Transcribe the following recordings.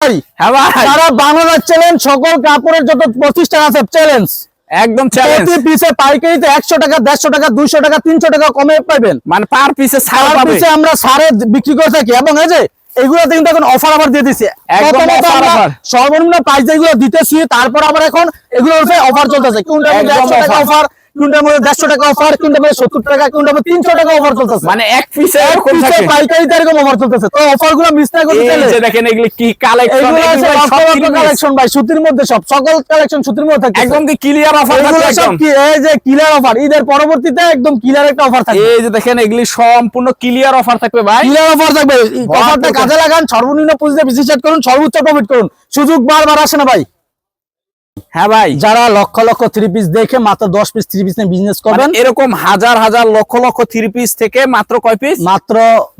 হ্যাঁ ভাই, সারা বাংলাদেশ চ্যালেঞ্জ, সকল কাপড়ের যত প্রতিষ্ঠান আছে চ্যালেঞ্জ, একদম চ্যালেঞ্জ। প্রতি পিসে পাইকারিতে 100 টাকা, 150 টাকা, 200 টাকা, 300 টাকা কমে পাবেন। মানে পার পিসে ছাড় সারা পাবে। পিসে আমরা সারে বিক্রি করে থাকি, এবং এই যে এগুলোতে কিন্তু এখন অফার আবার দিয়ে দিছি। একদম প্রথমত offer আমরা offer। সর্বনিম্ন প্রাইস যেগুলো দিতেছি, তারপর আবার এখন এগুলোর উপরে অফার চলতেছে। কোনটার মধ্যে একদম 100 টাকা offer। অফার, কোনটার মধ্যে 150 টাকা অফার, কোনটার মধ্যে 70 টাকা, কোনটার মধ্যে 300 টাকা অফার চলতেছে। মানে এক পিসে এক এরকম পিসে থাকে। পাইকারিতে এরকম অফার চলতেছে। তো অফার গুলো মিস না করতে এই চাইলে যে দেখেন এগুলি কি কালেকশন, এগুলো আছে লক্ষ লক্ষ কালেকশন ভাই, সুতির মধ্যে সব, সকল কালেকশন সুতির মধ্যে থাকে। একদম কি ক্লিয়ার অফার এগুলো থাকবে সব একদম। কি এই যে ক্লিয়ার অফার, ঈদের পরবর্তীতে একদম ক্লিয়ার একটা অফার থাকবে। এই যে দেখেন এগুলি সম্পূর্ণ ক্লিয়ার অফার থাকবে ভাই। ক্লিয়ার অফার থাকবে। এই অফারটা কাজে লাগান, সর্বনিম্ন পুঁজিতে বেশি সেট করুন, সর্বোচ্চ প্রফিট করুন। সুযোগ বারবার আসে না ভাই। হ্যাঁ ভাই, যারা লক্ষ লক্ষ 3 পিস দেখে মাত্র 10 পিস 3 পিস নিয়ে বিজনেস করবেন, মানে এরকম হাজার হাজার লক্ষ লক্ষ 3 পিস থেকে মাত্র কয় পিস? মাত্র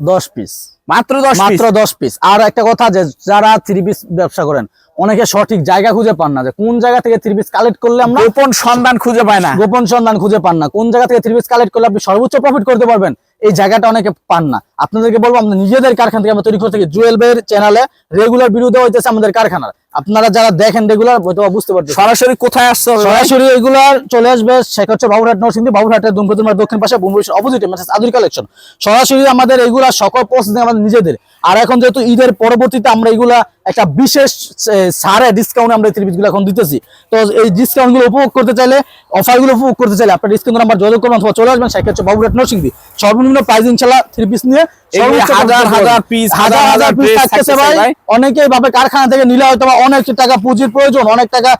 10 পিস, মাত্র 10 পিস। মাত্র 10 পিস। আর একটা কথা, যে যারা 3 পিস ব্যবসা করেন, অনেকে সঠিক জায়গা খুঁজে পান না, যে কোন জায়গা থেকে 3 পিস কালেক্ট করলে আমরা গোপন সন্ধান খুঁজে পায় না। গোপন সন্ধান খুঁজে পান না, কোন জায়গা থেকে 3 পিস কালেক্ট করলে আপনি সর্বোচ্চ প্রফিট করতে পারবেন, এই জায়গাটা অনেকে পান না। আপনাদেরকে বলবো, আমরা নিজেদের কারখানা থেকে আমরা তৈরি করে থাকি। জুয়েল ভাইয়ের চ্যানেলে রেগুলার ভিডিও দেওয়া হইতেছে আমাদের কারখানার। আপনারা যারা দেখেন রেগুলার, হয়তো বুঝতে পারছেন। সরাসরি কোথায় আসছে হবে ভাই? সরাসরি এগুলার চলে আসবে শেখাচ্ছে বাবুরহাট নরসিংদী, বাবুরহাটের দুমকুতুমার দক্ষিণ পাশে বুমবুরির অপোজিটে মেসেজ আদুরি কালেকশন। সরাসরি আমাদের এগুলা সকল প্রসেসিং আমাদের নিজেদের। আর এখন যেহেতু ঈদের পরবর্তীতে আমরা এগুলা একটা বিশেষ ছাড়ে ডিসকাউন্ট আমরা 3 পিসগুলো এখন দিতেছি। তো এই ডিসকাউন্ট গুলো উপভোগ করতে চাইলে, অফার গুলো উপভোগ করতে চাইলে আপনার ডিসকাউন্ট নাম্বার যোগাযোগ করবেন অথবা চলে আসবেন শেখাচ্ছে বাবুরহাট নরসিংদী। সর্বনিম্ন প্রাইস ইনশাআল্লাহ 3 পিস নিয়ে হাজার হাজার পিস, হাজার হাজার পিস থাকতেছে ভাই। অনেকেই ভাবে কারখানা থেকে নিলে হয়তো অনেক টাকা পুঁজির প্রয়োজন, অনেক টাকা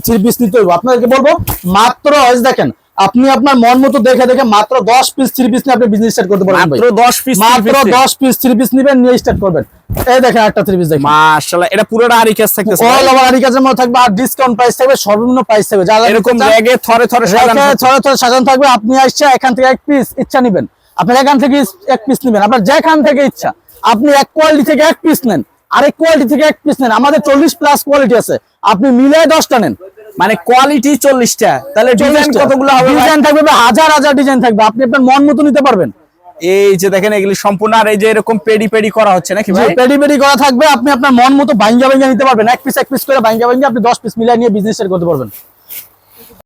3 পিস নিতে হইব। আপনাদেরকে বলবো মাত্র দেখেন, আপনি আপনার মন মতো দেখে দেখে মাত্র 10 পিস 3 পিস নিয়ে আপনি বিজনেস স্টার্ট করতে পারবেন। মাত্র 10 পিস, মাত্র 10 পিস 3 পিস নিবেন, নিয়ে স্টার্ট করবেন। এই দেখেন একটা 3 পিস দেখেন, মাশাআল্লাহ, এটা পুরোটা আরি কাজ থাকতেছে। অল ওভার আরি কাজের মধ্যে থাকবে, আর ডিসকাউন্ট প্রাইস থাকবে, সর্বনিম্ন প্রাইস থাকবে। যারা এরকম রেগে থরে থরে সাজানো ছড়া ছড়া সাজানো থাকবে। আপনি আসছে এখান থেকে 1 পিস ইচ্ছা নিবেন, আপনার এখান থেকে 1 পিস নিবেন, আপনার যেখান থেকে ইচ্ছা। আপনি এক কোয়ালিটি থেকে 1 পিস নেন, আরেক কোয়ালিটি থেকে 1 পিস নেন। আমাদের 40 প্লাস কোয়ালিটি আছে, আপনি মিলায় 10টা নেন। মানে কোয়ালিটি 40টা, তাহলে ডিজাইন কতগুলো হবে? ডিজাইন থাকবে হাজার হাজার ডিজাইন থাকবে, আপনি আপনার মন মতো নিতে পারবেন। এই যে দেখেন এগুলি সম্পূর্ণ, আর এই যে এরকম পেডি পেডি করা হচ্ছে নাকি ভাই? পেডি পেডি করা থাকবে, আপনি আপনার মন মতো ভাঙ্গা ভাঙ্গা নিতে পারবেন। 1 পিস 1 পিস করে ভাঙ্গা ভাঙ্গা আপনি 10 পিস মিলাই নিয়ে বিজনেস করতে পারবেন।